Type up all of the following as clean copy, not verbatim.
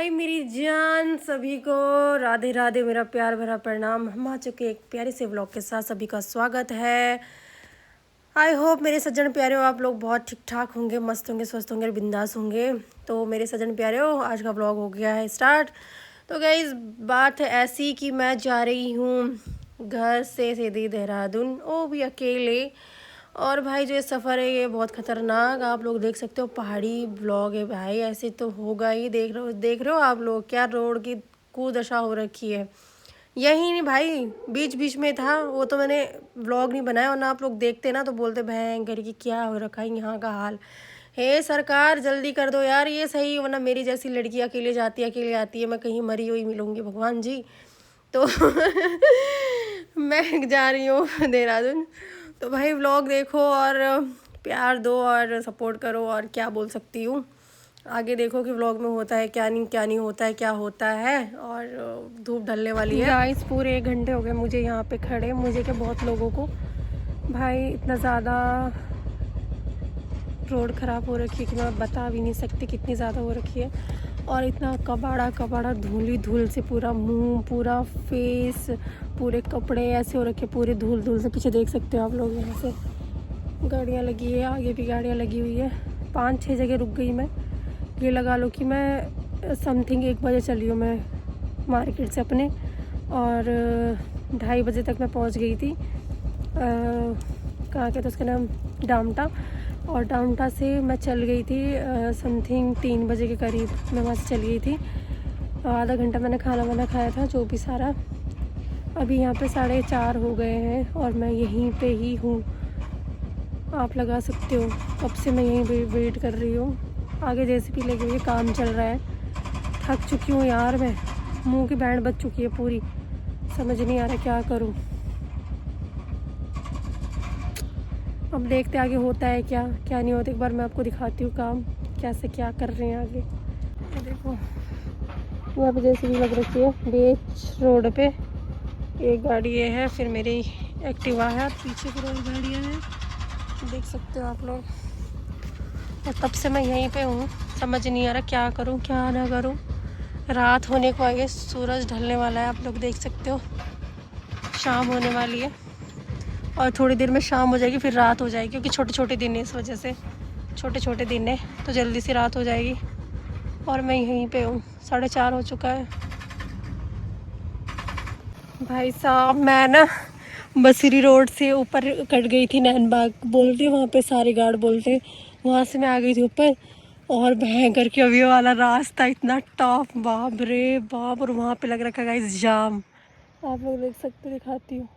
भाई मेरी जान सभी को राधे राधे, मेरा प्यार भरा प्रणाम। हम आ चुके एक प्यारे से व्लॉग के साथ, सभी का स्वागत है। आई होप मेरे सज्जन प्यारे हो, आप लोग बहुत ठीक ठाक होंगे, मस्त होंगे, स्वस्थ होंगे, बिंदास होंगे। तो मेरे सज्जन प्यारे हो, आज का व्लॉग हो गया है स्टार्ट। तो गाइस बात है ऐसी कि मैं जा रही हूँ घर से सीधे देहरादून, वो भी अकेले। और भाई जो ये सफ़र है ये बहुत ख़तरनाक, आप लोग देख सकते हो, पहाड़ी ब्लॉग है भाई, ऐसे तो होगा ही। देख रहे हो आप लोग क्या रोड की कुदशा हो रखी है। यही नहीं भाई, बीच बीच में था वो, तो मैंने व्लॉग नहीं बनाया, वरना आप लोग देखते ना तो बोलते भयंकर कि क्या हो रखा है यहाँ का हाल। हे सरकार जल्दी कर दो यार ये सही, वरना मेरी जैसी लड़की अकेले जाती है, अकेले आती है, मैं कहीं मरी हुई मिलूँगी भगवान जी। तो मैं जा रही हूँ देहरादून। तो भाई व्लॉग देखो और प्यार दो और सपोर्ट करो, और क्या बोल सकती हूँ। आगे देखो कि व्लॉग में होता है क्या नहीं होता है, क्या होता है। और धूप ढलने वाली है गाइस, पूरे 1 घंटे हो गए मुझे यहाँ पे खड़े, मुझे क्या बहुत लोगों को। भाई इतना ज़्यादा रोड ख़राब हो रखी है कि मैं बता भी नहीं सकती कितनी ज़्यादा हो रखी है। और इतना कबाड़ा धूली धूल से पूरा मुंह, पूरा फेस, पूरे कपड़े ऐसे हो रखे, पूरे धूल धूल से। पीछे देख सकते हो आप लोग, यहाँ से गाड़ियाँ लगी है, आगे भी गाड़ियाँ लगी हुई है। 5-6 जगह रुक गई मैं। ये लगा लो कि मैं समथिंग 1 बजे चली हूँ मैं मार्केट से अपने, और 2:30 बजे तक मैं पहुँच गई थी कहाँ के, तो उसका नाम डामटा। और डामटा से मैं चल गई थी समथिंग 3 बजे के करीब मैं वहाँ से चल गई थी। आधा घंटा मैंने खाना वाना खाया था जो भी सारा। अभी यहाँ पे 4:30 हो गए हैं और मैं यहीं पे ही हूँ, आप लगा सकते हो कब से मैं यहीं पे वेट कर रही हूँ। आगे जेसीबी लगी हुई है, काम चल रहा है। थक चुकी हूँ यार मैं, मुंह की बैंड बज चुकी है पूरी, समझ नहीं आ रहा क्या करूँ। अब देखते आगे होता है क्या क्या नहीं होता। एक बार मैं आपको दिखाती हूँ काम कैसे क्या कर रहे हैं आगे। ये देखो यहाँ पे जेसीबी लग रखी है बीच रोड पे। एक गाड़ी ये है, फिर मेरी एक्टिवा है, पीछे की रोड गाड़ियाँ हैं, देख सकते हो आप लोग। और तब से मैं यहीं पे हूँ, समझ नहीं आ रहा क्या करूँ क्या ना करूँ। रात होने को आगे, सूरज ढलने वाला है, आप लोग देख सकते हो, शाम होने वाली है। और थोड़ी देर में शाम हो जाएगी, फिर रात हो जाएगी, क्योंकि छोटे छोटे दिन है, इस वजह से छोटे छोटे दिन है तो जल्दी से रात हो जाएगी। और मैं यहीं पे हूँ, 4:30 हो चुका है। भाई साहब मैं ना बसरी रोड से ऊपर कट गई थी, नैनबाग बोलते वहाँ पे सारे गार्ड बोलते, वहाँ से मैं आ गई थी ऊपर। और भयंकर के अभी वाला रास्ता इतना टफ, बाप रे बाप। और वहाँ पे लग रखा है गाइस जाम, आप लोग देख सकते, दिखाती हूँ।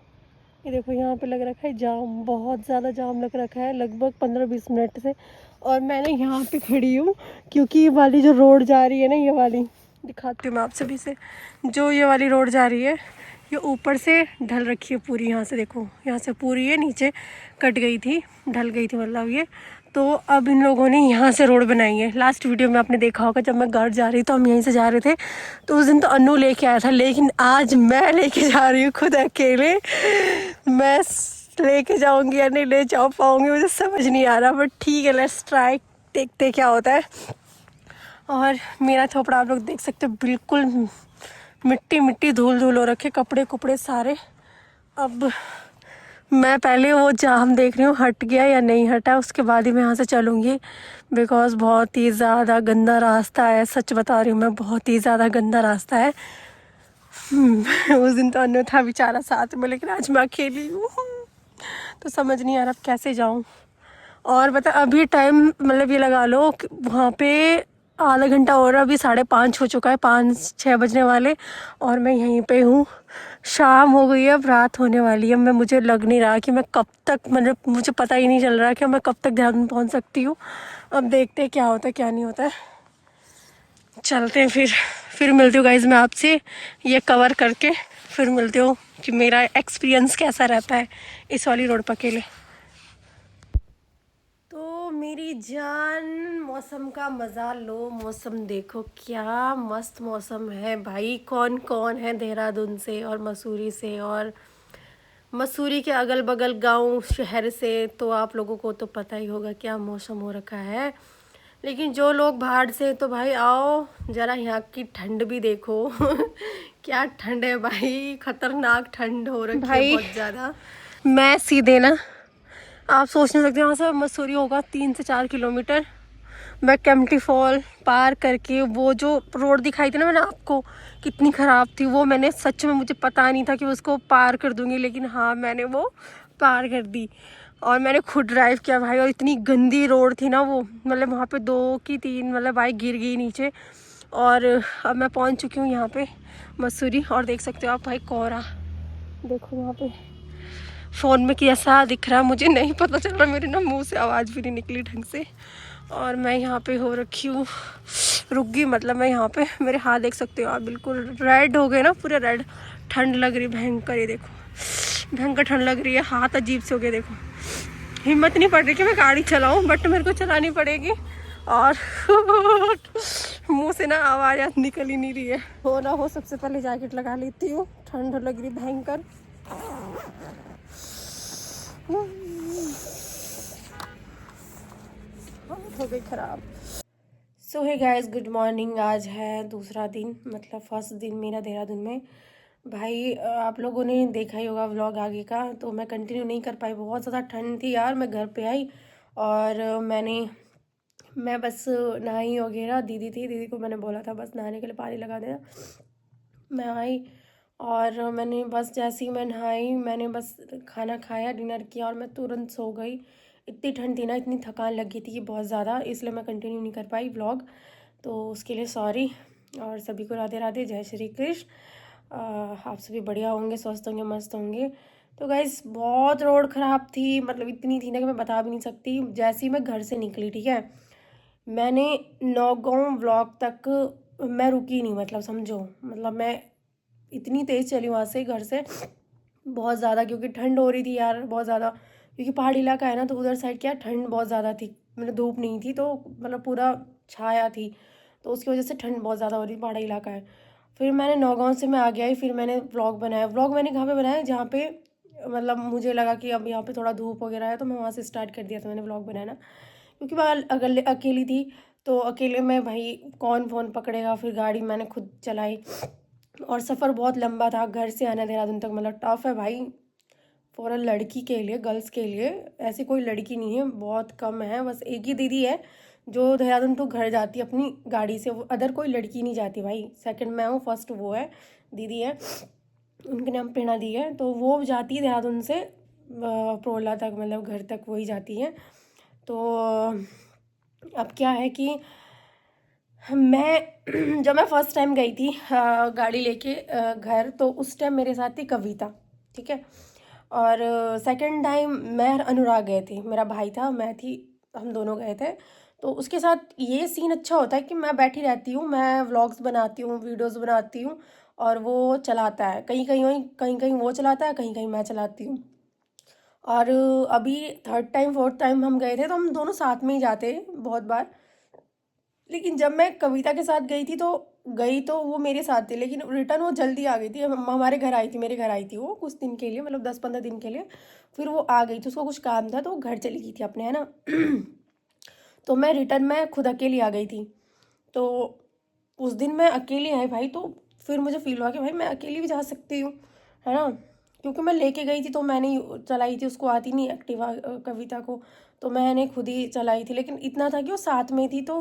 ये देखो यहाँ पे लग रखा है जाम, बहुत ज़्यादा जाम लग रखा है, लगभग 15-20 मिनट से। और मैं ना यहाँ पे खड़ी हूँ क्योंकि ये वाली जो रोड जा रही है ना, ये वाली दिखाती हूँ मैं आप सभी से। जो ये वाली रोड जा रही है ये ऊपर से ढल रखी है पूरी, यहाँ से देखो, यहाँ से पूरी है, नीचे कट गई थी, ढल गई थी मतलब ये। तो अब इन लोगों ने यहाँ से रोड बनाई है। लास्ट वीडियो में आपने देखा होगा जब मैं घर जा रही तो हम यहीं से जा रहे थे, तो उस दिन तो अन्नू लेके आया था, लेकिन आज मैं लेके जा रही हूँ खुद अकेले। मैं लेके जाऊँगी या नहीं ले जा पाऊँगी मुझे समझ नहीं आ रहा, बट ठीक है, लेट्स ट्राई, देखते क्या होता है। और मेरा थोपड़ा आप लोग देख सकते हो, बिल्कुल मिट्टी मिट्टी धूल धूल हो रखे, कपड़े कुपड़े सारे। अब मैं पहले वो जाम देख रही हूँ हट गया या नहीं हटा, उसके बाद ही मैं यहाँ से चलूँगी, बिकॉज़ बहुत ही ज़्यादा गंदा रास्ता है, सच बता रही हूँ मैं, बहुत ही ज़्यादा गंदा रास्ता है। उस दिन तो अन्य था बेचारा साथ में, लेकिन आज मैं अकेली हूँ, तो समझ नहीं आ रहा कैसे जाऊँ। और बता अभी टाइम मतलब ये लगा लो वहाँ पे आधा घंटा और, अभी 5:30 हो चुका है, 5-6 बजने वाले, और मैं यहीं पे हूँ। शाम हो गई है, अब रात होने वाली है। मैं मुझे लग नहीं रहा कि मैं कब तक, मतलब मुझे पता ही नहीं चल रहा कि मैं कब तक देहरादून पहुँच सकती हूँ। अब देखते हैं क्या होता है क्या नहीं होता है, चलते हैं फिर मिलती हूँ गाइज़ मैं आपसे ये कवर करके, फिर मिलती हूँ कि मेरा एक्सपीरियंस कैसा रहता है इस वाली रोड पर अकेले। तो मेरी जान मौसम का मज़ा लो, मौसम देखो क्या मस्त मौसम है भाई। कौन कौन है देहरादून से और मसूरी से और मसूरी के अगल बगल गांव शहर से, तो आप लोगों को तो पता ही होगा क्या मौसम हो रखा है। लेकिन जो लोग बाहर से, तो भाई आओ ज़रा यहाँ की ठंड भी देखो। क्या ठंड है भाई, खतरनाक ठंड हो रखी है बहुत ज़्यादा। मैं सीधे ना, आप सोच नहीं सकते, वहाँ से मसूरी होगा 3 से 4 किलोमीटर। मैं केम्प्टी फॉल पार करके वो जो रोड दिखाई थी ना मैंने आपको, कितनी ख़राब थी वो, मैंने सच में, मुझे पता नहीं था कि उसको पार कर दूंगी, लेकिन हाँ मैंने वो पार कर दी। और मैंने खुद ड्राइव किया भाई, और इतनी गंदी रोड थी ना वो, मतलब वहाँ पे 2 की 3 मतलब बाइक गिर गई नीचे। और अब मैं पहुँच चुकी हूँ यहाँ पे मसूरी, और देख सकते हो आप भाई कोहरा देखो यहाँ पे। फ़ोन में कैसा दिख रहा है मुझे नहीं पता चल रहा, मेरे ना मुंह से आवाज़ भी नहीं निकली ढंग से। और मैं यहाँ पे हो रखी हूँ, रुक गई, मतलब मैं यहाँ पे, मेरे हाथ देख सकते हो आप बिल्कुल रेड हो गए ना, पूरे रेड। ठंड लग रही भयंकर, ये देखो भयंकर ठंड लग रही है, हाथ अजीब से हो गए देखो। हिम्मत नहीं पड़ रही कि मैं गाड़ी चलाऊँ, बट मेरे को चलानी पड़ेगी। और मुंह से ना आवाज़ निकल ही नहीं रही है। हो ना हो सबसे पहले जैकेट लगा लेती हूँ, ठंड लग रही भयंकर। हो गई खराब। सो हे गाइस, गुड मॉर्निंग। आज है दूसरा दिन, मतलब फर्स्ट दिन मेरा देहरादून में। भाई आप लोगों ने देखा ही होगा व्लॉग आगे का, तो मैं कंटिन्यू नहीं कर पाई, बहुत ज़्यादा ठंड थी यार। मैं घर पे आई और मैं बस नहाई वगैरह, दीदी को मैंने बोला था बस नहाने के लिए पानी लगा देना। मैं आई और मैंने बस जैसे ही मैं नहाई, मैंने बस खाना खाया, डिनर किया और मैं तुरंत सो गई। इतनी ठंड थी ना, इतनी थकान लगी थी कि बहुत ज़्यादा, इसलिए मैं कंटिन्यू नहीं कर पाई व्लॉग, तो उसके लिए सॉरी। और सभी को राधे राधे, जय श्री कृष्ण। आप सभी बढ़िया होंगे, स्वस्थ होंगे, मस्त होंगे। तो गाइस बहुत रोड ख़राब थी, मतलब इतनी थी ना कि मैं बता भी नहीं सकती। जैसे ही मैं घर से निकली, ठीक है, मैंने नौगांव ब्लॉक तक मैं रुकी नहीं, मतलब समझो, मतलब मैं इतनी तेज़ चली वहाँ से, घर से, बहुत ज़्यादा, क्योंकि ठंड हो रही थी यार बहुत ज़्यादा। क्योंकि पहाड़ी इलाका है ना, तो उधर साइड क्या ठंड बहुत ज़्यादा थी, मतलब धूप नहीं थी, तो मतलब पूरा छाया थी, तो उसकी वजह से ठंड बहुत ज़्यादा हो रही, पहाड़ी इलाका है। फिर मैंने नौगांव से मैं आ गया ही, फिर मैंने व्लॉग बनाया। व्लॉग मैंने कहाँ पे बनाया, जहाँ पे मतलब मुझे लगा कि अब यहाँ पे थोड़ा धूप वगैरह है, तो मैं वहाँ से स्टार्ट कर दिया था मैंने व्लॉग बनाना। क्योंकि मैं अकेली थी, तो अकेले में भाई कौन फ़ोन पकड़ेगा। फिर गाड़ी मैंने खुद चलाई, और सफ़र बहुत लंबा था घर से आना देहरादून तक, मतलब टफ है भाई फॉर अ लड़की के लिए, गर्ल्स के लिए। ऐसी कोई लड़की नहीं है, बहुत कम है, बस एक ही दीदी है जो देहरादून तो घर जाती है अपनी गाड़ी से, वो अदर कोई लड़की नहीं जाती भाई। सेकंड मैं हूँ, फर्स्ट वो है, दीदी है, उनके नाम प्रेरणा दी है, तो वो जाती है देहरादून से प्रोला तक, मतलब घर तक वही जाती है। तो अब क्या है कि मैं जब मैं फर्स्ट टाइम गई थी गाड़ी लेके घर, तो उस टाइम मेरे साथ थी कविता, ठीक है। और सेकंड टाइम मैं और अनुराग गए थे, मेरा भाई था, मैं थी, हम दोनों गए थे। तो उसके साथ ये सीन अच्छा होता है कि मैं बैठी रहती हूँ, मैं व्लॉग्स बनाती हूँ, वीडियोस बनाती हूँ, और वो चलाता है, कहीं कहीं वो चलाता है, कहीं कहीं मैं चलाती हूँ। और अभी थर्ड टाइम फोर्थ टाइम हम गए थे, तो हम दोनों साथ में ही जाते हैं बहुत बार। लेकिन जब मैं कविता के साथ गई तो वो मेरे साथ थी, लेकिन रिटर्न वो जल्दी आ गई थी, हमारे घर आई थी, मेरे घर आई थी वो कुछ दिन के लिए, मतलब 10-15 दिन के लिए। फिर वो आ गई थी, उसको कुछ काम था, तो वो घर चली गई थी अपने, है ना। तो मैं रिटर्न में खुद अकेली आ गई थी। तो उस दिन मैं अकेली आई भाई, तो फिर मुझे फील हुआ कि भाई मैं अकेली भी जा सकती हूँ, है ना। क्योंकि मैं लेके गई थी, तो मैंने ही चलाई थी, उसको आती नहीं एक्टिवा कविता को, तो मैंने खुद ही चलाई थी। लेकिन इतना था कि वो साथ में थी, तो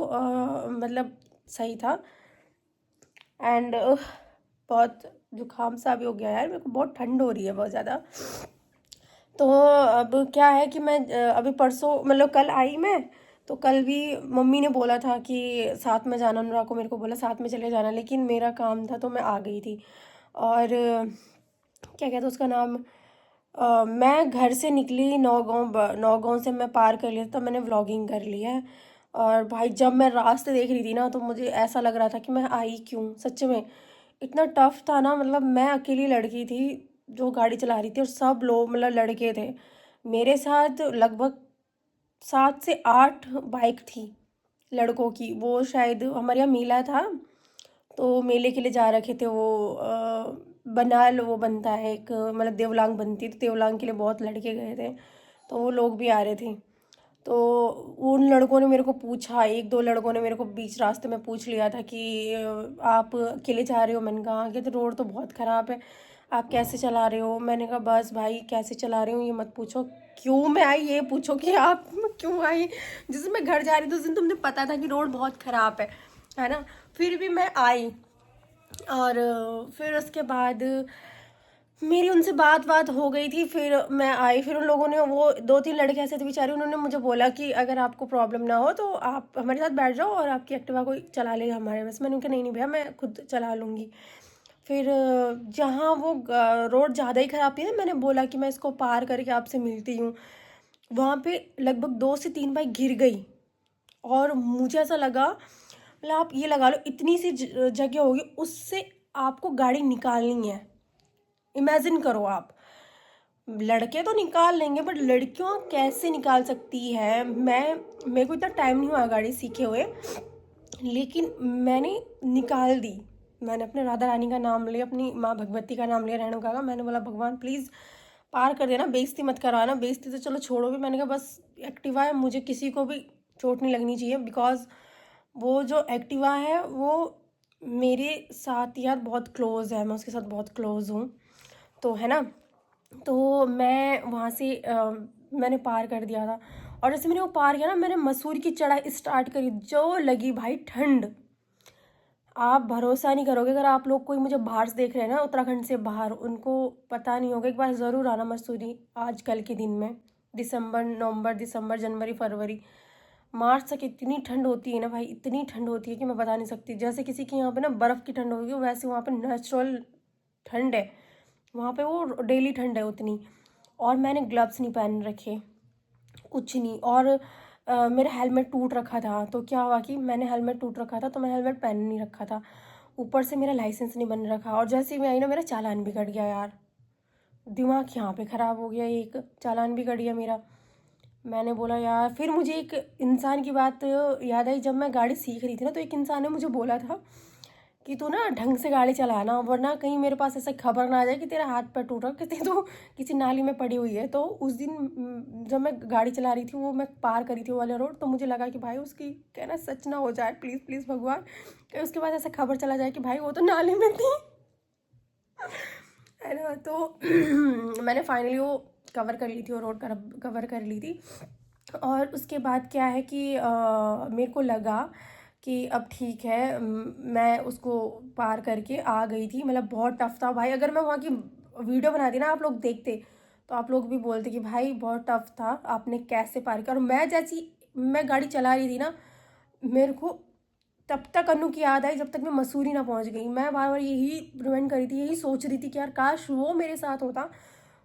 मतलब सही था। एंड बहुत जुकाम सा भी हो गया यार, मेरे को बहुत ठंड हो रही है बहुत ज़्यादा। तो अब क्या है कि मैं अभी परसों, मतलब कल आई मैं, तो कल भी मम्मी ने बोला था कि साथ में जाना, अनुराग को मेरे को बोला साथ में चले जाना, लेकिन मेरा काम था तो मैं आ गई थी। और क्या कहते हैं उसका नाम, मैं घर से निकली नौगांव से मैं पार कर लिया, तब मैंने व्लॉगिंग कर लिया है। और भाई जब मैं रास्ते देख रही थी ना, तो मुझे ऐसा लग रहा था कि मैं आई क्यों, सच में इतना टफ था ना। मतलब मैं अकेली लड़की थी जो गाड़ी चला रही थी, और सब लोग मतलब लड़के थे मेरे साथ। लगभग 7 से 8 बाइक थी लड़कों की। वो शायद हमारे यहाँ मेला था, तो मेले के लिए जा रखे थे वो। बनाल वो बनता है एक, मतलब देवलांग बनती है, तो देवलांग के लिए बहुत लड़के गए थे, तो वो लोग भी आ रहे थे। तो उन लड़कों ने मेरे को पूछा, एक दो लड़कों ने मेरे को बीच रास्ते में पूछ लिया था कि आप अकेले जा रहे हो? मैंने कहा कि तो रोड तो बहुत ख़राब है, आप कैसे चला रहे हो? मैंने कहा बस भाई कैसे चला रही हूँ ये मत पूछो, क्यों मैं आई ये पूछो कि आप क्यों आई। जिस दिन मैं घर जा रही थी उस दिन तुमने पता था कि रोड बहुत ख़राब है ना। फिर भी मैं आई, और फिर उसके बाद मेरी उनसे बात हो गई थी। फिर मैं आई, फिर उन लोगों ने, वो दो तीन लड़के ऐसे थे बेचारे, उन्होंने मुझे बोला कि अगर आपको प्रॉब्लम ना हो तो आप हमारे साथ बैठ जाओ और आपकी एक्टिवा कोई चला लेगा हमारे बस। मैंने उनका नहीं नहीं भैया मैं खुद चला लूँगी। फिर जहाँ वो रोड ज़्यादा ही ख़राब थी ना, मैंने बोला कि मैं इसको पार करके आपसे मिलती हूँ, वहाँ पे लगभग 2 से 3 बाइक गिर गई। और मुझे ऐसा लगा, मतलब आप ये लगा लो इतनी सी जगह होगी, उससे आपको गाड़ी निकालनी है। इमेजिन करो आप, लड़के तो निकाल लेंगे बट लड़कियां कैसे निकाल सकती है। मेरे को इतना टाइम नहीं हुआ गाड़ी सीखे हुए, लेकिन मैंने निकाल दी। मैंने अपने राधा रानी का नाम लिया, अपनी माँ भगवती का नाम लिया, रेणुका का। मैंने बोला भगवान प्लीज़ पार कर देना, बेइज्जती मत करवाना। बेइज्जती तो चलो छोड़ो भी, मैंने कहा बस एक्टिवा है, मुझे किसी को भी चोट नहीं लगनी चाहिए। बिकॉज वो जो एक्टिवा है वो मेरे साथ यार बहुत क्लोज़ है, मैं उसके साथ बहुत क्लोज़ हूँ, तो है ना। तो मैं वहाँ से मैंने पार कर दिया था, और जैसे मैंने वो पार किया ना, मैंने मसूरी की चढ़ाई स्टार्ट करी, जो लगी भाई ठंड, आप भरोसा नहीं करोगे। अगर आप लोग कोई मुझे बाहर से देख रहे हैं ना, उत्तराखंड से बाहर, उनको पता नहीं होगा, एक बार ज़रूर आना मसूरी आज कल के दिन में। दिसंबर, नवंबर, दिसंबर, जनवरी, फरवरी, मार्च तक इतनी ठंड होती है ना भाई, इतनी ठंड होती है कि मैं बता नहीं सकती। जैसे किसी के यहाँ पे ना बर्फ़ की ठंड होगी, वैसे वहाँ पे नेचुरल ठंड है, वहाँ पे वो डेली ठंड है उतनी। और मैंने ग्लव्स नहीं पहन रखे, कुछ नहीं। और मेरा हेलमेट टूट रखा था, तो क्या हुआ कि मैंने हेलमेट टूट रखा था तो मैंने हेलमेट पहन नहीं रखा था, ऊपर से मेरा लाइसेंस नहीं बन रखा। और जैसे ही मैं आई ना, मेरा चालान भी कट गया यार, दिमाग यहाँ पे ख़राब हो गया, एक चालान भी कट गया मेरा। मैंने बोला यार, फिर मुझे एक इंसान की बात याद आई, जब मैं गाड़ी सीख रही थी ना, तो एक इंसान ने मुझे बोला था कि तू ना ढंग से गाड़ी चलाना, वरना कहीं मेरे पास ऐसा खबर ना आ जाए कि तेरा हाथ पैर टूट रहा, कि तो किसी नाली में पड़ी हुई है। तो उस दिन जब मैं गाड़ी चला रही थी, वो मैं पार करी थी वो वाला रोड, तो मुझे लगा कि भाई उसकी कहना सच ना हो जाए, प्लीज़ प्लीज़ भगवान, कि उसके बाद ऐसा खबर चला जाए कि भाई वो तो नाली में थी, है ना। तो मैंने फाइनली वो कवर कर ली थी, वो रोड कवर कर ली थी। और उसके बाद क्या है कि मेरे को लगा कि अब ठीक है, मैं उसको पार करके आ गई थी। मतलब बहुत टफ था भाई, अगर मैं वहाँ की वीडियो बनाती ना, आप लोग देखते, तो आप लोग भी बोलते कि भाई बहुत टफ था, आपने कैसे पार किया। और मैं जैसी मैं गाड़ी चला रही थी ना, मेरे को तब तक अनु की याद आई जब तक मैं मसूरी ना पहुंच गई। मैं बार बार यही रिमाइंड करी थी, यही सोच रही थी कि यार काश वो मेरे साथ होता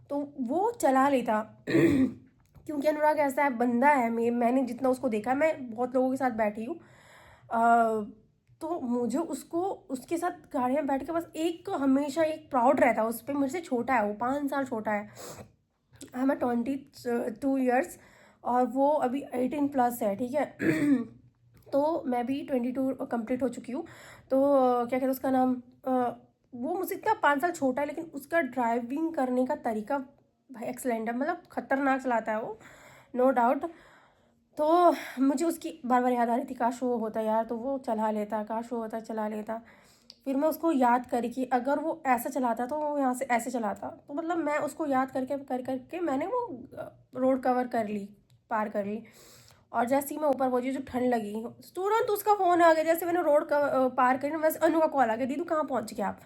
तो वो चला लेता। क्योंकि अनुराग ऐसा है बंदा है, मैंने जितना उसको देखा है, मैं बहुत लोगों के साथ बैठी हूँ, तो मुझे उसको, उसके साथ गाड़ी में बैठ के बस एक हमेशा एक प्राउड रहता है उस पर। मेरे से छोटा है वो, 5 साल छोटा है, मैं 22 ईयर्स, और वो अभी 18+ है, ठीक है। तो मैं भी 22 कंप्लीट हो चुकी हूँ। तो क्या कहते हैं उसका नाम, वो मुझसे इतना 5 साल छोटा है, लेकिन उसका ड्राइविंग करने का तरीका भाई एक्सलेंट है, मतलब खतरनाक चलाता है वो, नो डाउट। तो मुझे उसकी बार बार याद आ रही थी, काश वो होता यार तो वो चला लेता, काश वो होता चला लेता। फिर मैं उसको याद करी कि अगर वो ऐसा चलाता तो वो यहाँ से ऐसे चलाता, तो मतलब मैं उसको याद करके करके मैंने वो रोड कवर कर ली, पार कर ली। और जैसे ही मैं ऊपर पहुंची, जो ठंड लगी, तुरंत उसका फ़ोन आ गया। जैसे मैंने रोड पार करी ना, वैसे अनु का कॉल आ गया, दीदू कहाँ पहुंच गए आप?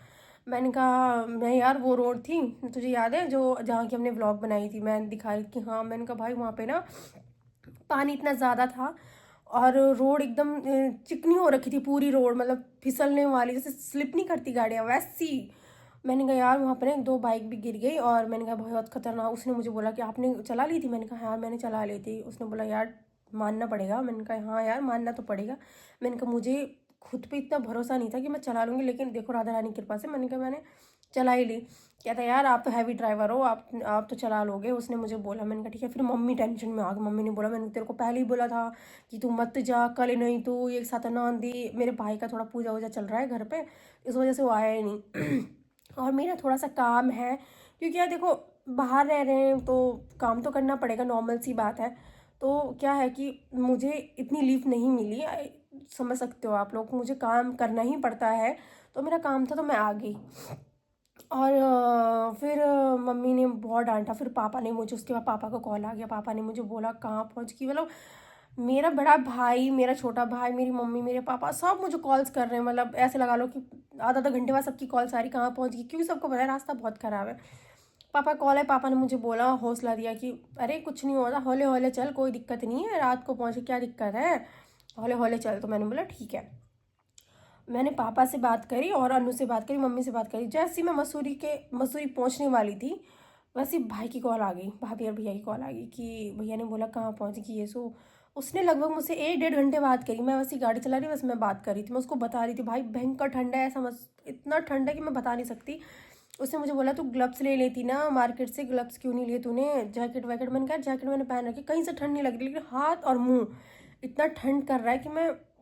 मैंने कहा मैं यार वो रोड थी, तुझे याद है जो जहाँ की हमने व्लॉग बनाई थी, मैं दिखा रही थी कि हाँ। मैंने कहा भाई वहाँ पे ना पानी इतना ज़्यादा था, और रोड एकदम चिकनी हो रखी थी पूरी रोड, मतलब फिसलने वाली, जैसे स्लिप नहीं करती गाड़ियाँ वैसी। मैंने कहा यार वहाँ पर ना 2 बाइक भी गिर गई, और मैंने कहा बहुत खतरनाक। उसने मुझे बोला कि आपने चला ली थी? मैंने कहा हाँ मैंने चला ली थी। उसने बोला यार मानना पड़ेगा। मैंने कहा हाँ यार मानना तो पड़ेगा। मैंने कहा मुझे खुद पे इतना भरोसा नहीं था कि मैं चला लूँगी, लेकिन देखो राधा रानी की कृपा से मैंने कहा मैंने चला ही ली। कहता यार आप तो हैवी ड्राइवर हो, आप तो चला लोगे, उसने मुझे बोला। मैंने कहा ठीक है। फिर मम्मी टेंशन में आ गई। मम्मी ने बोला मैंने तेरे को पहले ही बोला था कि तू मत जा कल, नहीं तू एक साथ ना आंधी, मेरे भाई का थोड़ा पूजा वूजा चल रहा है घर पे, इस वजह से वो आया ही नहीं। और मेरा थोड़ा सा काम है, क्योंकि यार देखो बाहर रह रहे हैं तो काम तो करना पड़ेगा, नॉर्मल सी बात है। तो क्या है कि मुझे इतनी लीव नहीं मिली, समझ सकते हो आप लोग, मुझे काम करना ही पड़ता है। तो मेरा काम था तो मैं आ गई। और फिर मम्मी ने बहुत डांटा, फिर पापा ने मुझे, उसके बाद पापा का कॉल आ गया, पापा ने मुझे बोला कहाँ पहुँच गई। मतलब मेरा बड़ा भाई, मेरा छोटा भाई, मेरी मम्मी, मेरे पापा सब मुझे कॉल्स कर रहे हैं। मतलब ऐसे लगा लो कि आधा आधा घंटे बाद सबकी कॉल सारी कहाँ पहुँच गई, क्योंकि सबको पता है रास्ता बहुत ख़राब है। पापा कॉल है, पापा ने मुझे बोला, हौसला दिया कि अरे कुछ नहीं होता, हौले हौले चल, कोई दिक्कत नहीं है, रात को पहुँचे क्या दिक्कत है, हौले हौले चल। तो मैंने बोला ठीक है। मैंने पापा से बात करी और अनु से बात करी, मम्मी से बात करी। जैसे ही मैं मसूरी पहुंचने वाली थी, वैसे ही भाई की कॉल आ गई, भाभी और भैया की कॉल आ गई कि भैया ने बोला कहाँ पहुंच गई है। सो उसने लगभग मुझसे 1-1.5 घंटे बात करी। मैं वैसे गाड़ी चला रही, बस मैं बात कर रही थी, मैं उसको बता रही थी भाई भयंकर ठंडा है, समझ, इतना ठंडा है कि मैं बता नहीं सकती। उसने मुझे बोला तू ग्लव्स ले लेती ना मार्केट से, ग्लव्स क्यों नहीं लिए तूने, जैकेट वैकेट। मैंने कहा जैकेट मैंने पहन रखी, कहीं से ठंड नहीं लग रही, लेकिन हाथ और मुँह इतना ठंड कर रहा है कि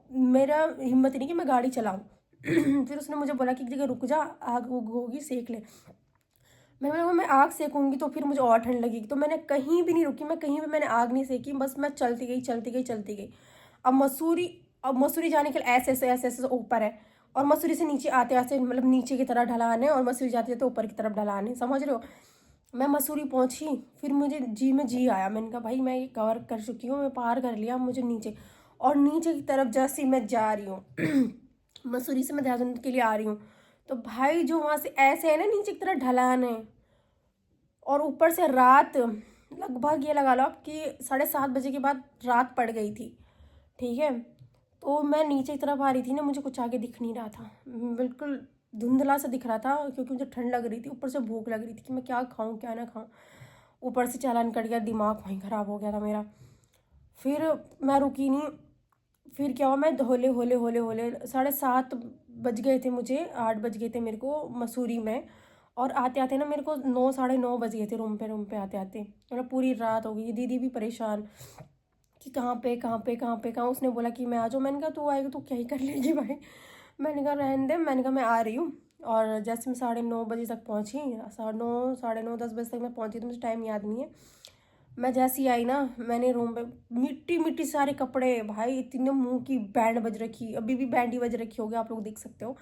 मेरा हिम्मत नहीं कि मैं गाड़ी चलाऊँ। फिर उसने मुझे बोला कि एक जगह रुक जा, आग उग होगी सेक ले। मैंने बोला मैं आग सेकूंगी तो फिर मुझे और ठंड लगेगी। तो मैंने कहीं भी नहीं रुकी, मैं कहीं भी मैंने आग नहीं सेकी, बस मैं चलती गई चलती गई चलती गई। अब मसूरी जाने के लिए ऐसे ऊपर है, और मसूरी से नीचे आते आते मतलब नीचे की तरफ ढलान है, और मसूरी जाते जाते ऊपर की तरफ ढलान है, समझ रहे हो। मैं मसूरी पहुंची, फिर मुझे जी में जी आया, मैंने कहा भाई मैं ये कवर कर चुकी हूँ, मैं पार कर लिया, मुझे नीचे। और नीचे की तरफ जैसे मैं जा रही हूँ मसूरी से मैं देहरादून के लिए आ रही हूँ, तो भाई जो वहाँ से ऐसे है ना, नीचे की तरफ ढलान है, और ऊपर से रात, लगभग ये लगा लो कि 7:30 बजे के बाद रात पड़ गई थी, ठीक है। तो मैं नीचे की तरफ आ रही थी ना, मुझे कुछ आगे दिख नहीं रहा था, बिल्कुल धुंधला सा दिख रहा था, क्योंकि मुझे ठंड लग रही थी, ऊपर से भूख लग रही थी कि मैं क्या खाऊं क्या ना खाऊं। ऊपर से चालान कट गया, दिमाग वहीं ख़राब हो गया था मेरा। फिर मैं रुकी नहीं, फिर क्या हुआ, मैं होले होले होले होले 7:30 बज गए थे मुझे, 8 बज गए थे मेरे को मसूरी में। और आते आते ना मेरे को 9 साढ़े 9 बज गए थे रूम पे आते आते, मतलब पूरी रात हो गई। दीदी भी परेशान कि कहाँ पे कहाँ पे कहाँ पे कहाँ। उसने बोला कि मैं आ जाऊँ, मैंने कहा तू आएगी तो क्या ही कर लेगी भाई। मैंने कहा रहने दे, मैंने कहा मैं आ रही हूँ। और जैसे मैं 9:30 बजे तक पहुँची, 9:30 साढ़े 9 10 बजे तक मैं पहुँची, तो मुझे टाइम याद नहीं है। मैं जैसी आई ना, मैंने रूम पे मिट्टी मिट्टी सारे कपड़े, भाई इतने मुंह की बैंड बज रखी, अभी भी बैंड ही बज रखी होगी, आप लोग देख सकते हो।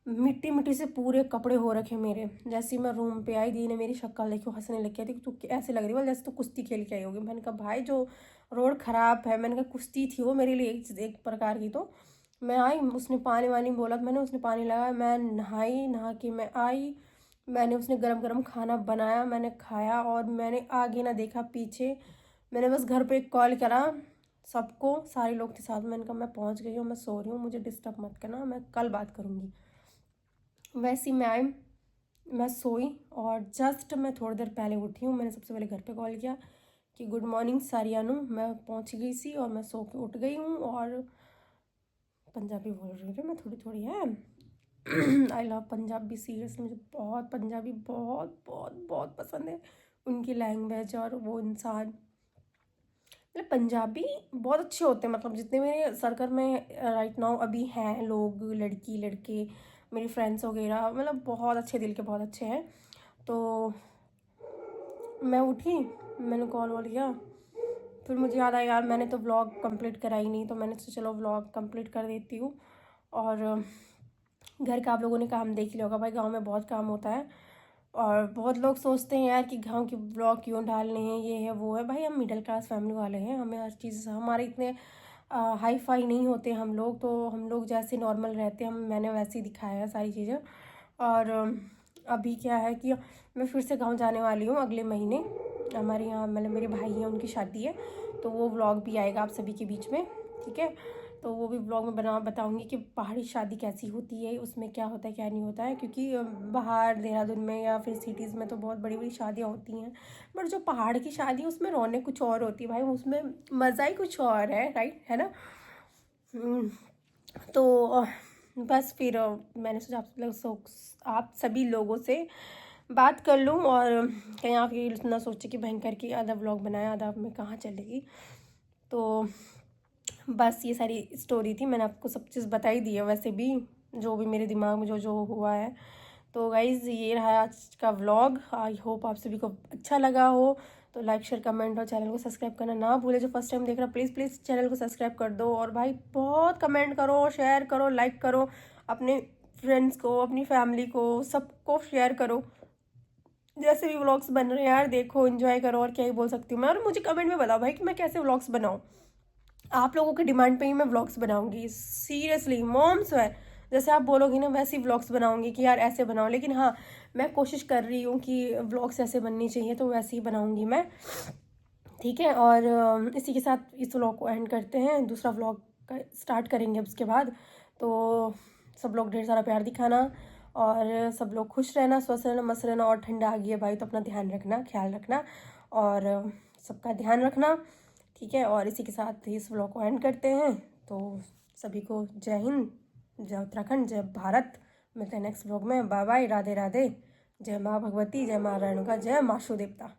मिट्टी मिट्टी से पूरे कपड़े हो रखे मेरे। जैसे ही मैं रूम पे आई, दी ने मेरी शक्ल देखी, हंसने लग गया थी, तू ऐसे लग रही है जैसे तू कुश्ती खेल के आई होगी। मैंने कहा भाई जो रोड ख़राब है, मैंने कहा कुश्ती थी वो मेरे लिए एक प्रकार की। तो मैं आई, उसने पानी वानी बोला, मैंने उसने पानी लगाया, मैं नहाई, नहा के मैं आई, मैंने उसने गरम गरम खाना बनाया, मैंने खाया, और मैंने आगे ना देखा पीछे। मैंने बस घर पे एक कॉल करा सबको, सारे लोग के साथ, मैंने कहा मैं पहुंच गई हूँ, मैं सो रही हूँ, मुझे डिस्टर्ब मत करना, मैं कल बात करूँगी। वैसे ही मैं आई, मैं सोई, और जस्ट मैं थोड़ी देर पहले उठी हूँ। मैंने सबसे पहले घर पे कॉल किया कि गुड मॉर्निंग सारियानू, मैं पहुँच गई सी और मैं सो के उठ गई हूँ। और पंजाबी बोल रही हूँ मैं थोड़ी थोड़ी है। आई लव पंजाबी, सीरियसली मुझे बहुत पंजाबी बहुत बहुत बहुत पसंद है, उनकी लैंग्वेज और वो इंसान। मतलब पंजाबी बहुत अच्छे होते हैं, मतलब जितने मेरे सर्कल में राइट नाउ अभी हैं लोग, लड़की लड़के, मेरी फ्रेंड्स वगैरह, मतलब बहुत अच्छे, दिल के बहुत अच्छे हैं। तो मैं उठी, मैंने कॉल वॉल किया, फिर मुझे याद आया यार मैंने तो व्लॉग कंप्लीट करा ही नहीं, तो मैंने सोचा चलो व्लॉग कंप्लीट कर देती हूँ। और घर का आप लोगों ने काम देख लिया होगा, भाई गांव में बहुत काम होता है। और बहुत लोग सोचते हैं यार कि गांव के ब्लॉग क्यों डालने हैं, ये है वो है। भाई हम मिडिल क्लास फैमिली वाले हैं, हमें हर चीज़, हमारे इतने हाई फाई नहीं होते हम लोग, तो हम लोग जैसे नॉर्मल रहते हैं, हम मैंने वैसे ही दिखाया है सारी चीज़ें। और अभी क्या है कि मैं फिर से गाँव जाने वाली हूँ अगले महीने। हमारे यहाँ मतलब मेरे भाई हैं, उनकी शादी है, तो वो व्लॉग भी आएगा आप सभी के बीच में, ठीक है। तो वो भी ब्लॉग में बताऊंगी कि पहाड़ी शादी कैसी होती है, उसमें क्या होता है क्या नहीं होता है। क्योंकि बाहर देहरादून में या फिर सिटीज़ में तो बहुत बड़ी बड़ी शादियाँ होती हैं, बट जो पहाड़ की शादी है उसमें रौनक कुछ और होती है भाई, उसमें मज़ा ही कुछ और है, राइट है ना। हम्म, तो बस फिर मैंने सोचा आप सभी लोगों से बात कर लूँ, और कहीं आप ये ना सोचे कि भयंकर की आधा व्लॉग बनाया आधा में कहाँ चलेगी। तो बस ये सारी स्टोरी थी, मैंने आपको सब चीज़ बताई दी है वैसे भी, जो भी मेरे दिमाग में जो जो हुआ है। तो गाइज़ ये रहा आज का व्लॉग, आई होप आप सभी को अच्छा लगा हो। तो तो लाइक शेयर कमेंट और चैनल को सब्सक्राइब करना ना भूले। जो फर्स्ट टाइम देख रहा प्लीज़ प्लीज़ चैनल को सब्सक्राइब कर दो। और भाई बहुत कमेंट करो, शेयर करो, लाइक करो, अपने फ्रेंड्स को, अपनी फैमिली को, सबको शेयर करो। जैसे भी व्लॉग्स बन रहे हैं यार देखो, एंजॉय करो, और क्या ही बोल सकती हूँ मैं। और मुझे कमेंट में बताओ भाई कि मैं कैसे व्लॉग्स बनाऊँ। आप लोगों की डिमांड पे ही मैं व्लॉग्स बनाऊंगी, सीरियसली मॉम्स है, जैसे आप बोलोगी ना वैसे ही व्लॉग्स बनाऊंगी कि यार ऐसे बनाओ। लेकिन हाँ, मैं कोशिश कर रही हूँ कि व्लॉग्स ऐसे बननी चाहिए, तो वैसे ही बनाऊंगी मैं, ठीक है। और इसी के साथ इस व्लॉग को एंड करते हैं, दूसरा व्लॉग का स्टार्ट करेंगे उसके बाद। तो सब लोग ढेर सारा प्यार दिखाना, और सब लोग खुश रहना, स्वस्थ रहना, मस्त रहना। और ठंडा आ गई है भाई, तो अपना ध्यान रखना, ख्याल रखना, और सबका ध्यान रखना, ठीक है। और इसी के साथ इस व्लॉग को एंड करते हैं। तो सभी को जय हिंद, जय उत्तराखंड, जय भारत। मिलते हैं नेक्स्ट व्लॉग में। बाय बाय, राधे राधे, जय माँ भगवती, जय माँ रेणुका, जय माँ शो देवता।